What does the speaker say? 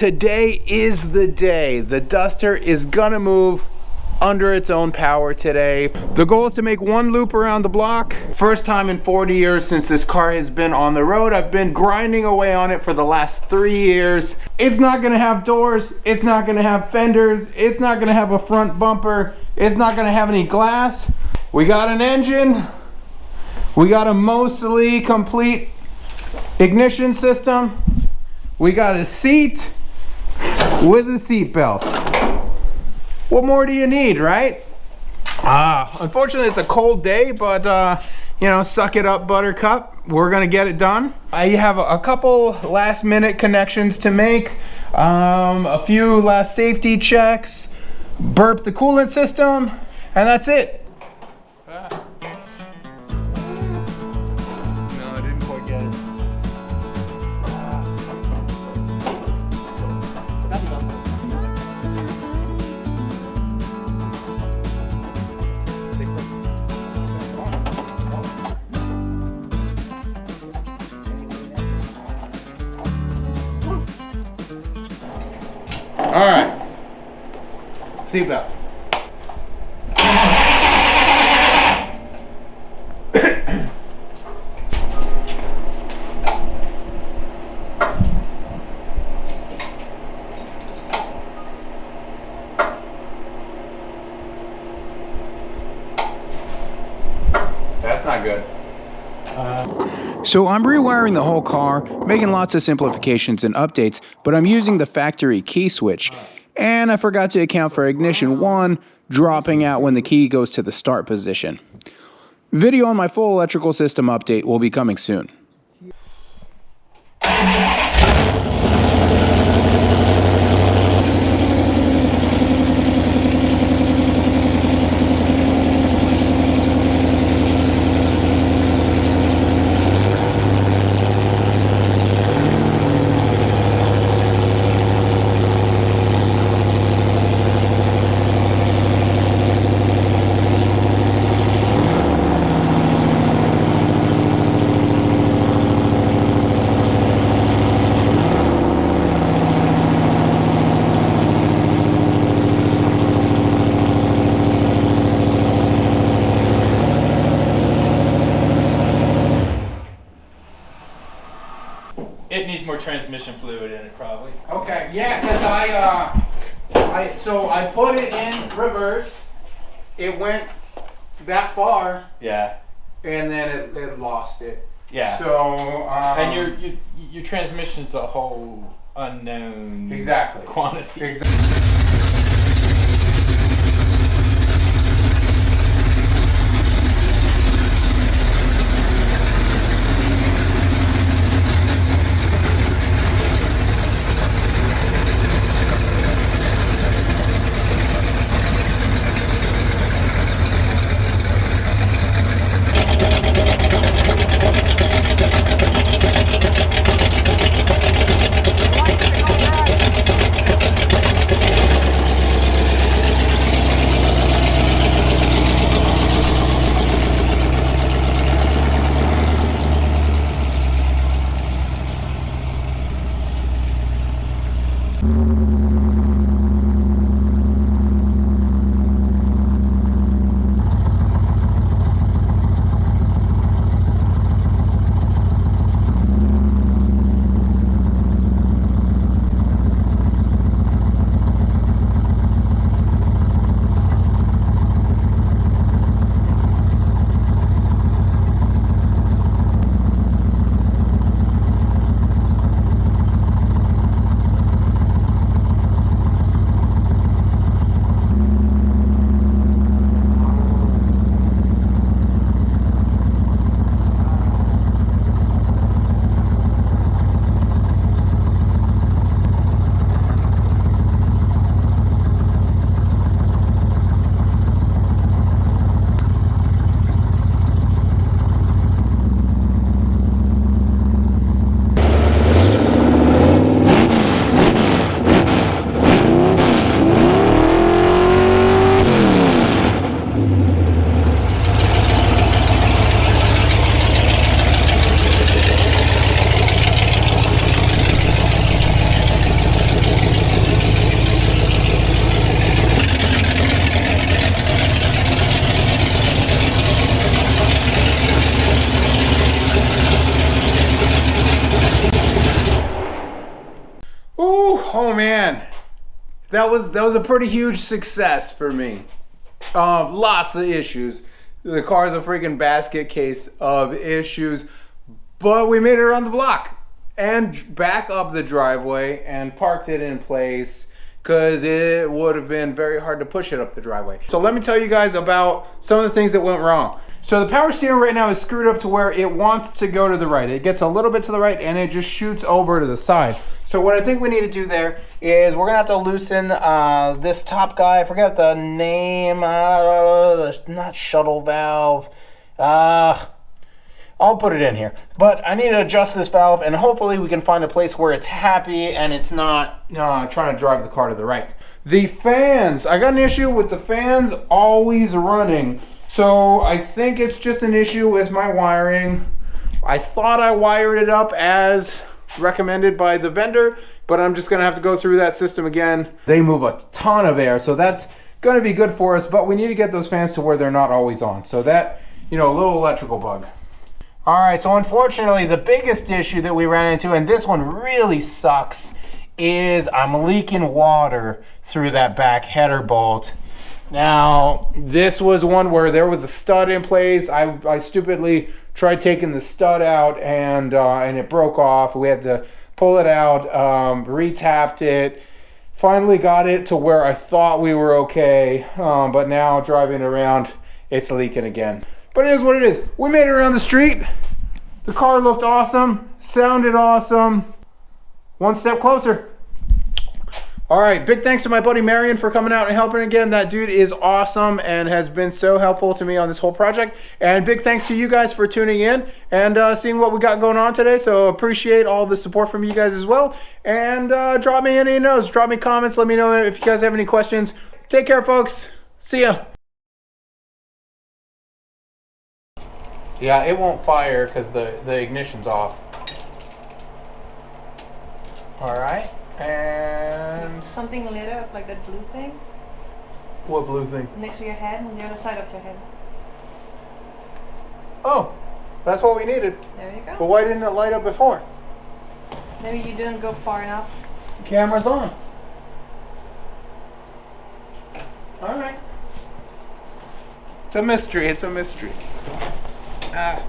today is the day. The Duster is gonna move under its own power today. The goal is to make one loop around the block. First time in 40 years since this car has been on the road. I've been grinding away on it for the last 3 years. It's not gonna have doors, it's not gonna have fenders, it's not gonna have a front bumper, it's not gonna have any glass. We got an engine, we got a mostly complete ignition system, we got a seat with a seat belt. What more do you need, right? Unfortunately, it's a cold day, but you know, suck it up, Buttercup. We're gonna get it done. I have a couple last minute connections to make, a few last safety checks, burp the coolant system, and that's it. No, I didn't quite get it. All right, seatbelt. That's not good. So I'm rewiring the whole car, making lots of simplifications and updates, but I'm using the factory key switch. And I forgot to account for ignition 1 dropping out when the key goes to the start position. Video on my full electrical system update will be coming soon. It needs more transmission fluid in it, probably. Okay, yeah, because I put it in reverse. It went that far. Yeah. And then it lost it. Yeah. So. And your transmission's a whole unknown. Exactly. Quantity. Exactly. Ooh, oh man. That was a pretty huge success for me. Lots of issues. The car's a freaking basket case of issues, but we made it around the block and back up the driveway and parked it in place because it would have been very hard to push it up the driveway. So let me tell you guys about some of the things that went wrong. So the power steering right now is screwed up to where it wants to go to the right. It gets a little bit to the right and it just shoots over to the side. So what I think we need to do there is we're gonna have to loosen this top guy. I forget the name, not shuttle valve. I'll put it in here. But I need to adjust this valve and hopefully we can find a place where it's happy and it's not trying to drive the car to the right. The fans, I got an issue with the fans always running. So I think it's just an issue with my wiring. I thought I wired it up as recommended by the vendor, but I'm just gonna have to go through that system again. They move a ton of air, so that's gonna be good for us, but we need to get those fans to where they're not always on. So that, a little electrical bug. All right, so unfortunately, the biggest issue that we ran into, and this one really sucks, is I'm leaking water through that back header bolt. Now, this was one where there was a stud in place. I stupidly tried taking the stud out and it broke off. We had to pull it out, re-tapped it, finally got it to where I thought we were okay, but now driving around, it's leaking again. But it is what it is. We made it around the street. The car looked awesome, sounded awesome. One step closer. All right, big thanks to my buddy Marion for coming out and helping again. That dude is awesome and has been so helpful to me on this whole project. And big thanks to you guys for tuning in and seeing what we got going on today. So appreciate all the support from you guys as well. And drop me any notes, drop me comments, let me know if you guys have any questions. Take care, folks. See ya. Yeah, it won't fire because the ignition's off. All right. And something lit up, like that blue thing. What blue thing? Next to your head, on the other side of your head. Oh, that's what we needed. There you go. But why didn't it light up before? Maybe you didn't go far enough. Camera's on. All right. It's a mystery. It's a mystery. Ah.